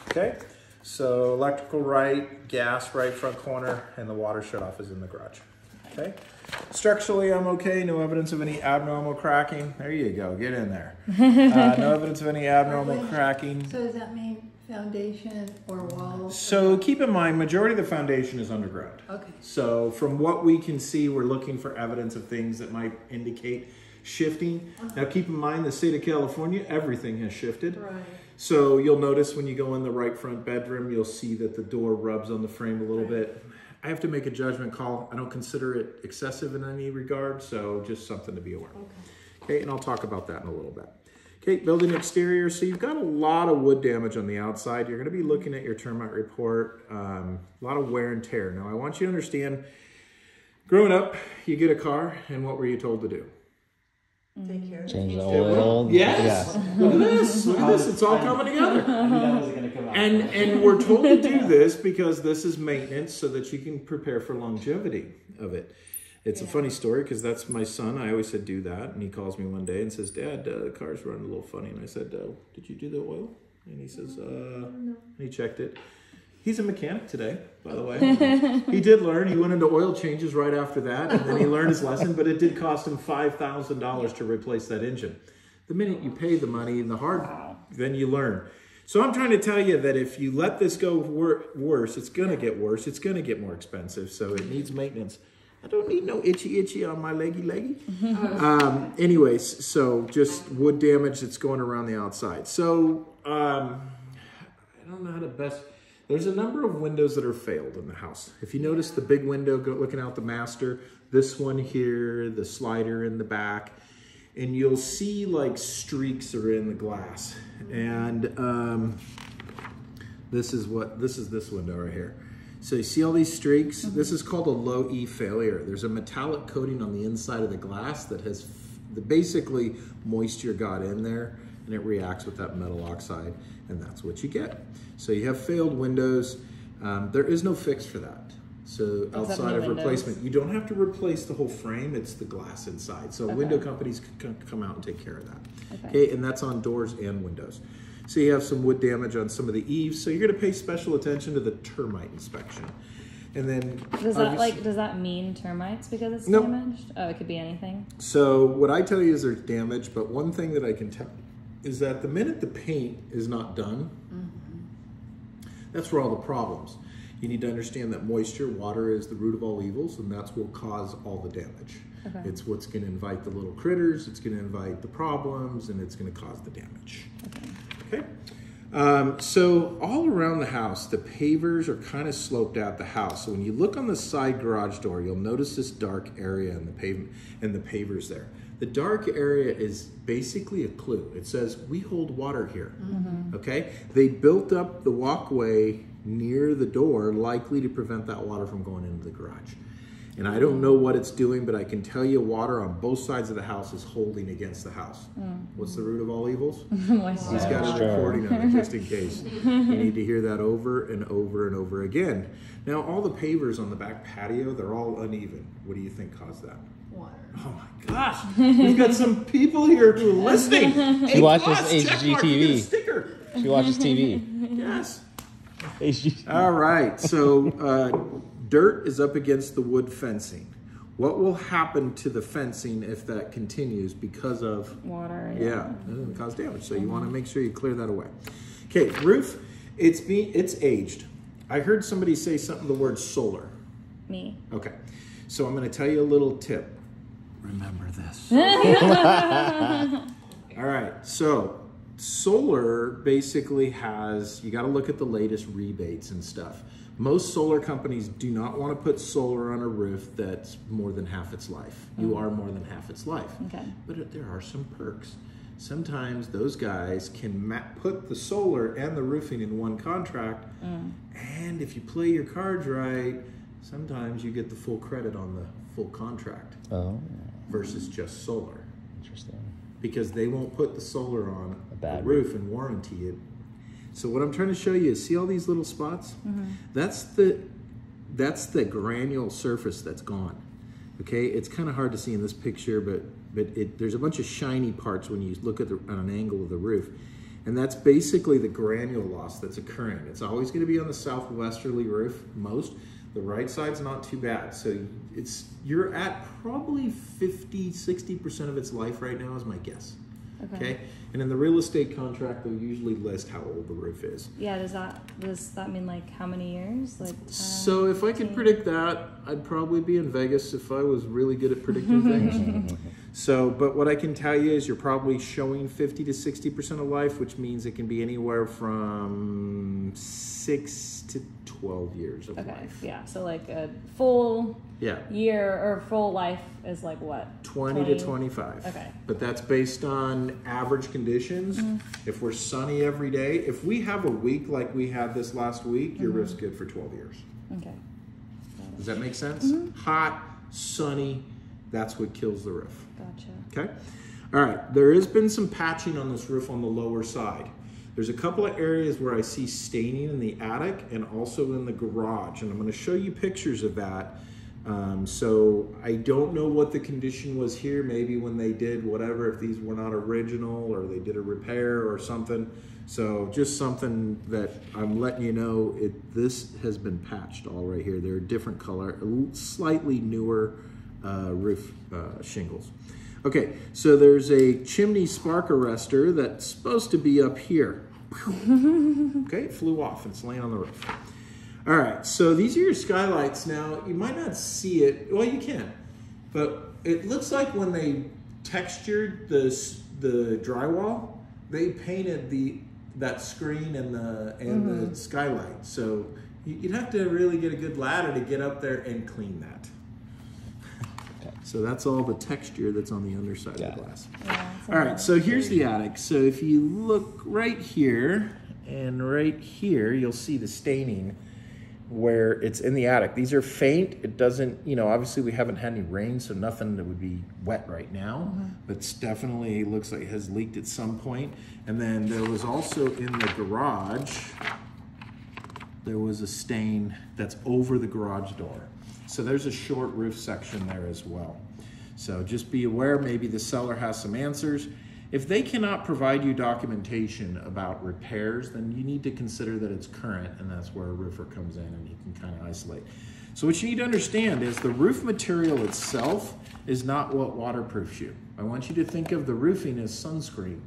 Okay, so electrical right, gas right front corner, and the water shutoff is in the garage. Okay, structurally I'm okay, no evidence of any abnormal cracking. There you go, get in there. No evidence of any abnormal cracking. So does that mean foundation or walls? So keep in mind, majority of the foundation is underground. Okay. So from what we can see, we're looking for evidence of things that might indicate shifting. Now keep in mind, the state of California, everything has shifted. Right. So you'll notice when you go in the right front bedroom, you'll see that the door rubs on the frame a little bit. I have to make a judgment call. I don't consider it excessive in any regard, so just something to be aware of. Okay, and I'll talk about that in a little bit. Okay, building exterior. So you've got a lot of wood damage on the outside. You're going to be looking at your termite report. A lot of wear and tear. Now, I want you to understand, growing up, you get a car, and what were you told to do? Take care of Change the oil. Yes. Yeah. Look at this. Look at this. It's all coming together. I knew that was going to come out. And we're told to do this because this is maintenance so that you can prepare for longevity of it. It's a funny story because that's my son. I always said do that. And he calls me one day and says, Dad, the car's running a little funny. And I said, did you do the oil? And he says, no. And he checked it. He's a mechanic today, by the way. He did learn. He went into oil changes right after that, and then he learned his lesson, but it did cost him $5,000 to replace that engine. The minute you pay the money and the hard, then you learn. So I'm trying to tell you that if you let this go worse, it's going to get worse. It's going to get more expensive, so it needs maintenance. I don't need no itchy on my leggy. Anyways, so just wood damage that's going around the outside. So I don't know how to best... There's a number of windows that are failed in the house. If you notice the big window looking out the master, this one here, the slider in the back, and you'll see like streaks are in the glass. And this is this window right here. So you see all these streaks? This is called a low E failure. There's a metallic coating on the inside of the glass that has basically moisture got in there, and it reacts with that metal oxide, and that's what you get. So you have failed windows. There is no fix for that. So outside of replacement, you don't have to replace the whole frame, it's the glass inside. So window companies can come out and take care of that. Okay, and that's on doors and windows. So you have some wood damage on some of the eaves, so you're gonna pay special attention to the termite inspection. And then does that mean termites because it's damaged? Oh, it could be anything. So what I tell you is there's damage, but one thing that I can tell is that the minute the paint is not done, that's where all the problems. You need to understand that moisture, water is the root of all evils, and that's what will cause all the damage. It's what's going to invite the little critters, it's going to invite the problems, and it's going to cause the damage. Okay. So all around the house, the pavers are kind of sloped out the house. So when you look on the side garage door, you'll notice this dark area in the pavement and the pavers there. The dark area is basically a clue. It says, we hold water here, okay? They built up the walkway near the door, likely to prevent that water from going into the garage. And I don't know what it's doing, but I can tell you water on both sides of the house is holding against the house. What's the root of all evils? He's got a recording on it just in case. You need to hear that over and over and over again. Now, all the pavers on the back patio, they're all uneven. What do you think caused that? Water. Oh my gosh, we've got some people here who are listening. She watches HGTV. She watches TV. Yes. All right, so dirt is up against the wood fencing. What will happen to the fencing if that continues because of water? Yeah, it's going to cause damage. So you want to make sure you clear that away. Okay, roof, it's aged. I heard somebody say something, the word solar. Me. Okay, so I'm going to tell you a little tip. Remember this. All right, so solar basically has, you got to look at the latest rebates and stuff. Most solar companies do not want to put solar on a roof that's more than half its life. You are more than half its life. Okay. But there are some perks. Sometimes those guys can put the solar and the roofing in one contract. And if you play your cards right, sometimes you get the full credit on the full contract. Versus just solar. Interesting. Because they won't put the solar on the roof and warranty it. So what I'm trying to show you is, see all these little spots? That's the granule surface that's gone. Okay, it's kind of hard to see in this picture, but there's a bunch of shiny parts when you look at on an angle of the roof. And that's basically the granule loss that's occurring. It's always going to be on the southwesterly roof most. The right side's not too bad. So you're at probably 50-60% of its life right now is my guess. Okay. And in the real estate contract, they'll usually list how old the roof is. Yeah, does that mean like how many years? Like 10, so if 15? I could predict that, I'd probably be in Vegas if I was really good at predicting things. So, but what I can tell you is you're probably showing 50 to 60% of life, which means it can be anywhere from 6 to 12 years of life. Yeah, so like a full year or full life is like what? 20 to 25. Okay. But that's based on average conditions. If we're sunny every day, if we have a week like we had this last week, your roof's good for 12 years. Okay. Does that make sense? Hot, sunny, that's what kills the roof. Gotcha. Okay. All right. There has been some patching on this roof on the lower side. There's a couple of areas where I see staining in the attic and also in the garage. And I'm going to show you pictures of that. So I don't know what the condition was here. Maybe when they did whatever, if these were not original or they did a repair or something. So just something that I'm letting you know, this has been patched all right here. They're a different color, slightly newer roof shingles. Okay, so there's a chimney spark arrestor that's supposed to be up here. Okay, it flew off. It's laying on the roof. All right, so these are your skylights. Now, you might not see it. Well, you can. But it looks like when they textured the drywall, they painted that screen and the skylight. So you'd have to really get a good ladder to get up there and clean that. So that's all the texture that's on the underside of the glass. Yeah, all right, so here's the attic. So if you look right here and right here, you'll see the staining where it's in the attic. These are faint. It doesn't, obviously we haven't had any rain, so nothing that would be wet right now, but it's definitely looks like it has leaked at some point. And then there was also in the garage, there was a stain that's over the garage door. So there's a short roof section there as well. So just be aware, maybe the seller has some answers. If they cannot provide you documentation about repairs, then you need to consider that it's current, and that's where a roofer comes in and he can kind of isolate. So what you need to understand is the roof material itself is not what waterproofs you. I want you to think of the roofing as sunscreen.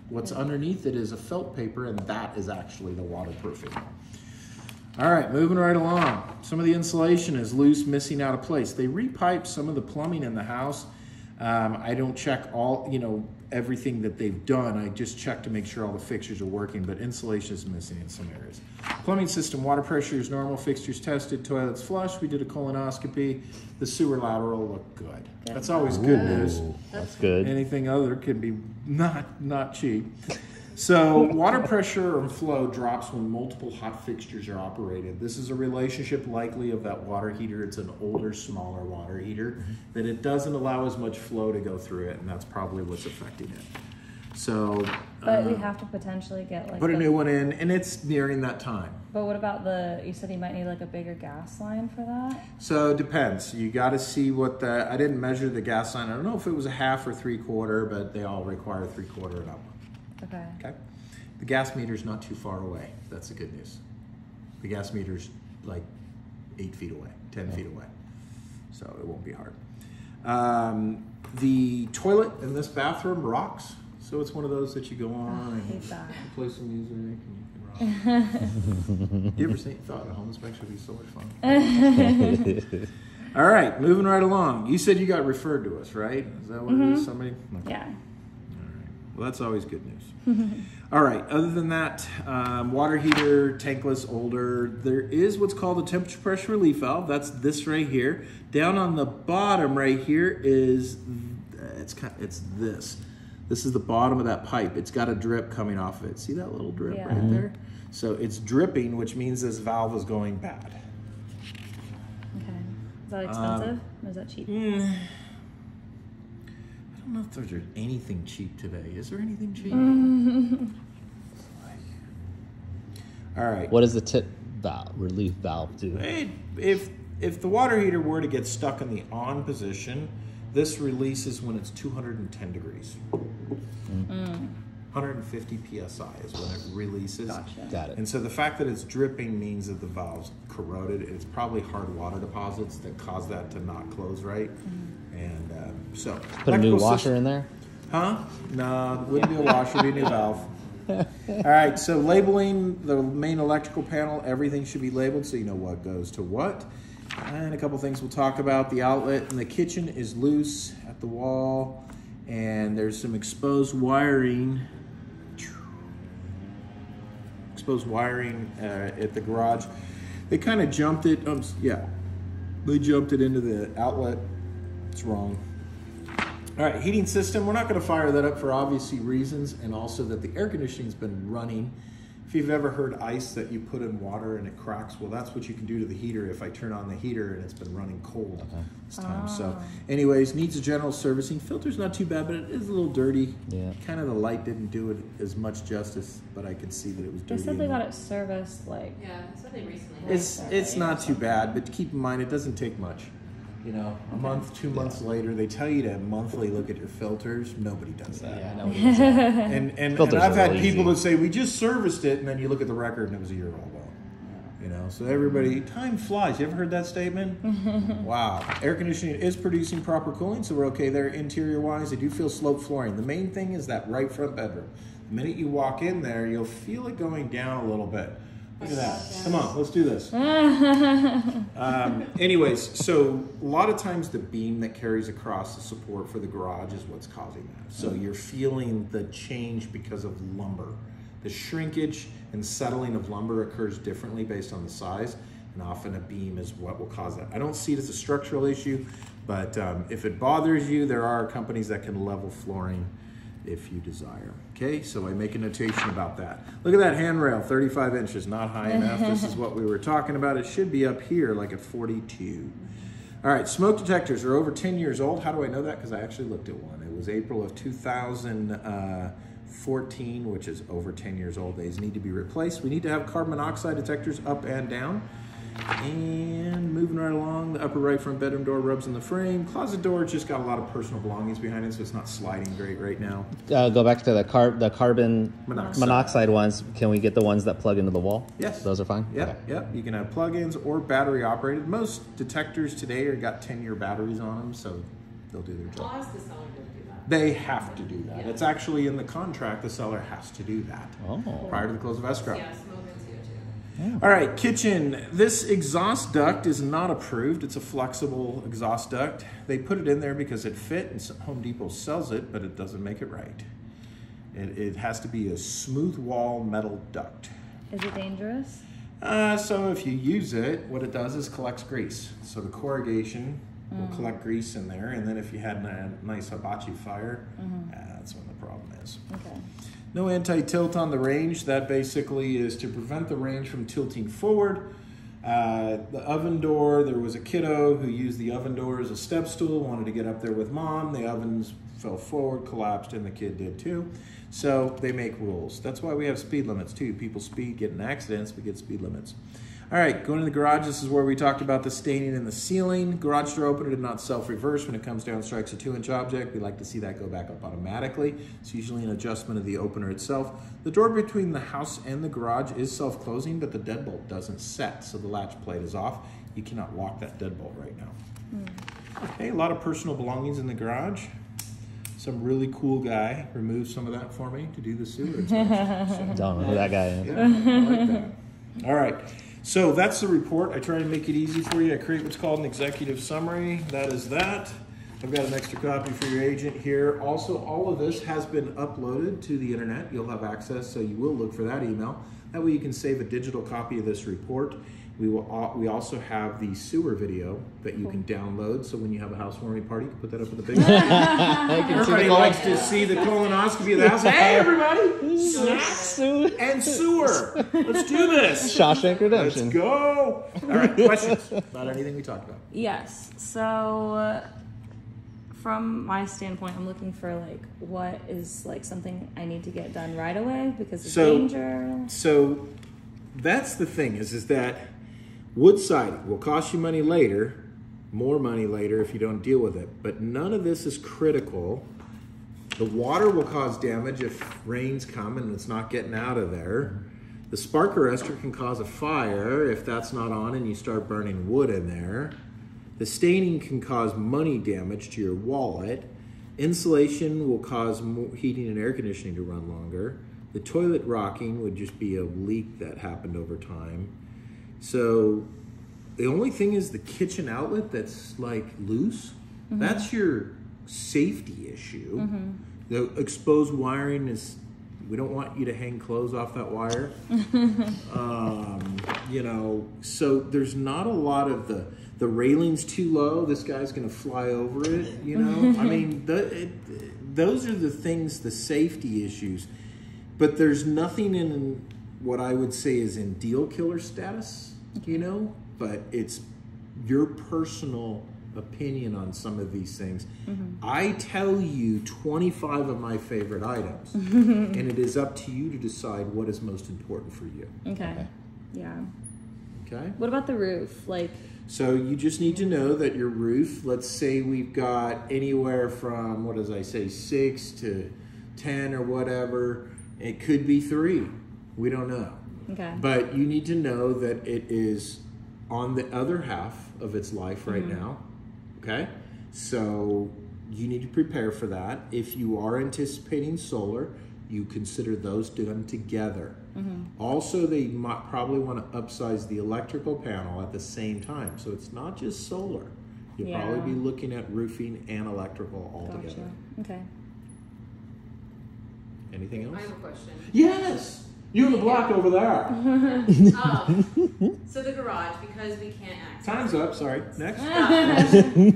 What's underneath it is a felt paper, and that is actually the waterproofing. All right, moving right along. Some of the insulation is loose, missing out of place. They repiped some of the plumbing in the house. I don't check everything that they've done. I just check to make sure all the fixtures are working, but insulation is missing in some areas. Plumbing system, water pressure is normal, fixtures tested, toilets flush. We did a colonoscopy. The sewer lateral looked good. That's always good news. That's good. Anything other could be not cheap. So water pressure and flow drops when multiple hot fixtures are operated. This is a relationship likely of that water heater. It's an older, smaller water heater that it doesn't allow as much flow to go through it, and that's probably what's affecting it. So, but we have to potentially get put a new one in, and it's nearing that time. But what about you said you might need like a bigger gas line for that? So it depends. You got to see I didn't measure the gas line. I don't know if it was a 1/2 or 3/4, but they all require 3/4 and up. Okay. The gas meter's not too far away. That's the good news. The gas meter's like 8 feet away, 10 feet away. So it won't be hard. The toilet in this bathroom rocks. So it's one of those that you go on and you play some music and you can rock. You ever thought a home inspection would be so much fun? All right, moving right along. You said you got referred to us, right? Is that what it is? Somebody? Okay. Yeah. Well, that's always good news. All right, other than that, water heater, tankless, older. There is what's called a temperature pressure relief valve. That's this right here. Down on the bottom right here is, it's this. This is the bottom of that pipe. It's got a drip coming off of it. See that little drip right there? So it's dripping, which means this valve is going bad. Okay. Is that expensive or is that cheap? I don't know if there's anything cheap today. Is there anything cheap? All right. What does the tip valve, relief valve do? If the water heater were to get stuck in the on position, this releases when it's 210 degrees. 150 psi is when it releases. Gotcha. Got it. And so the fact that it's dripping means that the valve's corroded. It's probably hard water deposits that cause that to not close right. And so Put a new electrical washer in there. Huh? No, wouldn't be a washer, be a new valve. All right, so labeling the main electrical panel, everything should be labeled so you know what goes to what. And a couple things we'll talk about. The outlet in the kitchen is loose at the wall, and there's some exposed wiring. At the garage. They kind of jumped it. They jumped it into the outlet. It's wrong. All right, heating system. We're not going to fire that up for obvious reasons, and also that the air conditioning's been running. If you've ever heard ice that you put in water and it cracks, well, that's what you can do to the heater if I turn on the heater and it's been running cold this time. So anyways, needs a general servicing. Filter's not too bad, but it is a little dirty. Yeah. Kind of the light didn't do it as much justice, but I could see that it was dirty. They said they got it serviced like. Yeah, that's what they recently It's not too bad, but keep in mind it doesn't take much. You know, a month, 2 months later, they tell you to monthly look at your filters. Nobody does that. Yeah, nobody does that. And Filters I've are had real people easy. that say, we just serviced it, and then you look at the record and it was a year old. You know, so everybody, time flies. You ever heard that statement? Wow. Air conditioning is producing proper cooling, so we're okay there. Interior-wise, I do feel sloped flooring. The main thing is that right front bedroom. The minute you walk in there, you'll feel it going down a little bit. Look at that. Come on, let's do this. Anyways, so a lot of times the beam that carries across the support for the garage is what's causing that. So you're feeling the change because of lumber. The shrinkage and settling of lumber occurs differently based on the size, and often a beam is what will cause that. I don't see it as a structural issue, but if it bothers you, there are companies that can level flooring if you desire. Okay, so I make a notation about that. Look at that handrail, 35 inches, not high enough. This is what we were talking about. It should be up here like at 42. All right, smoke detectors are over 10 years old. How do I know that? Because I actually looked at one. It was April of 2014, which is over 10 years old. These need to be replaced. We need to have carbon monoxide detectors up and down. And moving right along, the upper right front bedroom door rubs in the frame. Closet door just got a lot of personal belongings behind it, so it's not sliding great right now. Go back to the carbon Monoxide. monoxide ones. Can we get the ones that plug into the wall? Yes. Those are fine? Yep, Okay. yep. You can have plug-ins or battery operated. Most detectors today are got 10-year batteries on them, so they'll do their job. I'll ask the seller to do that. They have to do that. Yeah. It's actually in the contract. The seller has to do that Oh. prior to the close of escrow. Yeah, smoke and CO2. All right, kitchen. This exhaust duct is not approved. It's a flexible exhaust duct. They put it in there because it fit, and Home Depot sells it, but it doesn't make it right. It has to be a smooth wall metal duct. Is it dangerous? So if you use it, what it does is collects grease. So the corrugation will collect grease in there, and then if you had a nice hibachi fire, that's when the problem is. Okay. No anti-tilt on the range. That basically is to prevent the range from tilting forward. The oven door, there was a kiddo who used the oven door as a step stool, wanted to get up there with mom. The ovens fell forward, collapsed, and the kid did too. So they make rules. That's why we have speed limits too. People speed, get in accidents, we get speed limits. All right, going to the garage, this is where we talked about the staining in the ceiling. Garage door opener did not self-reverse. When it comes down and strikes a 2-inch object, we like to see that go back up automatically. It's usually an adjustment of the opener itself. The door between the house and the garage is self-closing, but the deadbolt doesn't set, so the latch plate is off. You cannot lock that deadbolt right now. Okay, a lot of personal belongings in the garage. Some really cool guy removed some of that for me to do the sewer inspection. So, Don't know who that guy is. yeah, I like that. All right. So that's the report. I try to make it easy for you. I create what's called an executive summary. That is that. I've got an extra copy for your agent here. Also, all of this has been uploaded to the internet. You'll have access, so you will look for that email. That way you can save a digital copy of this report. We also have the sewer video that you can download, so when you have a housewarming party, you can put that up with a big Everybody likes to see the colonoscopy of the house. Hey, everybody! Snacks and sewer. Let's do this. Shawshank Let's Redemption. go. All right, questions about anything we talked about? Yes. So, from my standpoint, I'm looking for like what is like something I need to get done right away because of danger. So that's the thing is that wood siding will cost you money later, more money later if you don't deal with it. But none of this is critical The water will cause damage if rains come and it's not getting out of there. The spark arrestor can cause a fire if that's not on and you start burning wood in there. The staining can cause money damage to your wallet. Insulation will cause heating and air conditioning to run longer. The toilet rocking would just be a leak that happened over time. So the only thing is the kitchen outlet that's like loose. That's your safety issue. The exposed wiring is, we don't want you to hang clothes off that wire. You know, so there's not a lot of the railing's too low, this guy's gonna fly over it, you know? I mean, those are the things, the safety issues. But there's nothing in what I would say is in deal killer status, you know? But it's your personal opinion on some of these things. I tell you 25 of my favorite items, and it is up to you to decide what is most important for you. Okay. Yeah. Okay? What about the roof? Like, so you just need to know that your roof, let's say we've got anywhere from, what does I say, 6 to 10 or whatever. It could be 3. We don't know. okay. But you need to know that it is on the other half of its life right now. Okay? So you need to prepare for that. If you are anticipating solar, you consider those done together. Also, they might probably want to upsize the electrical panel at the same time. So it's not just solar. You'll Yeah. probably be looking at roofing and electrical all Gotcha. together. Okay. Anything else? I have a question. Yes! You in the block over there. So the garage, because we can't access Time's up, sorry. Next. because we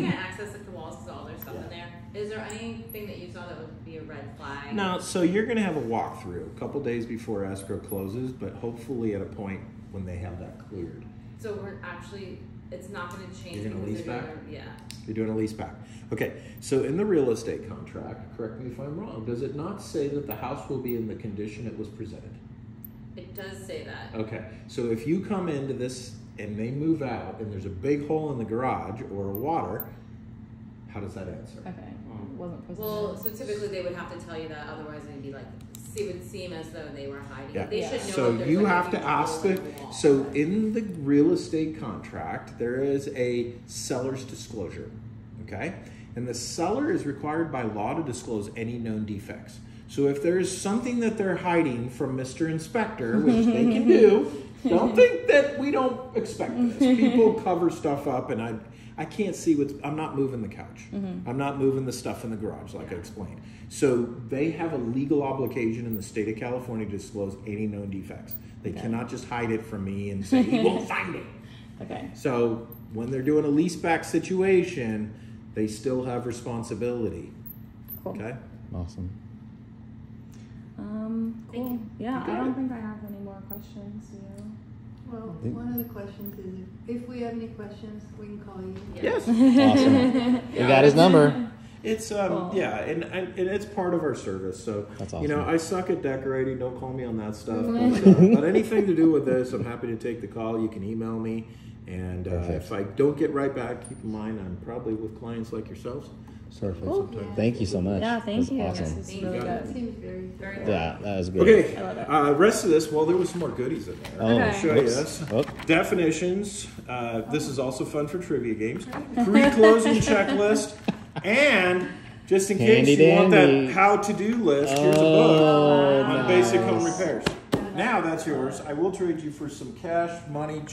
can't access like the walls because all there's stuff in there. Is there anything that you saw that would be a red flag? No, so you're going to have a walkthrough a couple days before escrow closes, but hopefully at a point when they have that cleared. So we're actually, it's not going to change. You're gonna because lease they're back? doing- Yeah. You're doing a lease back. Okay, so in the real estate contract, correct me if I'm wrong, does it not say that the house will be in the condition it was presented? It does say that. Okay, so if you come into this and they move out and there's a big hole in the garage or water, how does that answer? Okay. Wasn't presented. Well, so typically they would have to tell you that, otherwise it'd be like, it would seem as though they were hiding. Yeah. They should know. So if there's you like a have to huge ask hole the, in wall. so in the real estate contract, there is a seller's disclosure, okay? And the seller is required by law to disclose any known defects. So if there's something that they're hiding from Mr. Inspector, which they can do, don't think that we don't expect this. People cover stuff up, and I can't see what's, I'm not moving the couch. I'm not moving the stuff in the garage, like I explained. So they have a legal obligation in the state of California to disclose any known defects. They cannot just hide it from me and say, he won't find it. Okay. So when they're doing a leaseback situation, they still have responsibility. Cool. Okay? Awesome. Cool. Yeah, You I got don't it. think I have any more questions. You Well, one of the questions is if we have any questions, we can call you. Yes. Awesome. We got his number. It's yeah, and it's part of our service. So That's you know, awesome. I suck at decorating. Don't call me on that stuff. But anything to do with this, I'm happy to take the call. You can email me, and if I don't get right back, keep in mind I'm probably with clients like yourselves. Perfect. Cool. Thank you so much. Yeah, thank That's you. Awesome. This is Thank really you. It good. seems very Very thorough. good. Yeah, that was great. Okay, I love it. rest of this. Well, there was some more goodies in there. Oh, Okay. I'll show you whoops. this. Oh, Definitions. This is also fun for trivia games. Pre-closing checklist, and just in case Handy you want dandy. that how-to-do list, here's a Oh, book on basic home nice. repairs. Now that's yours. I will trade you for some cash, money.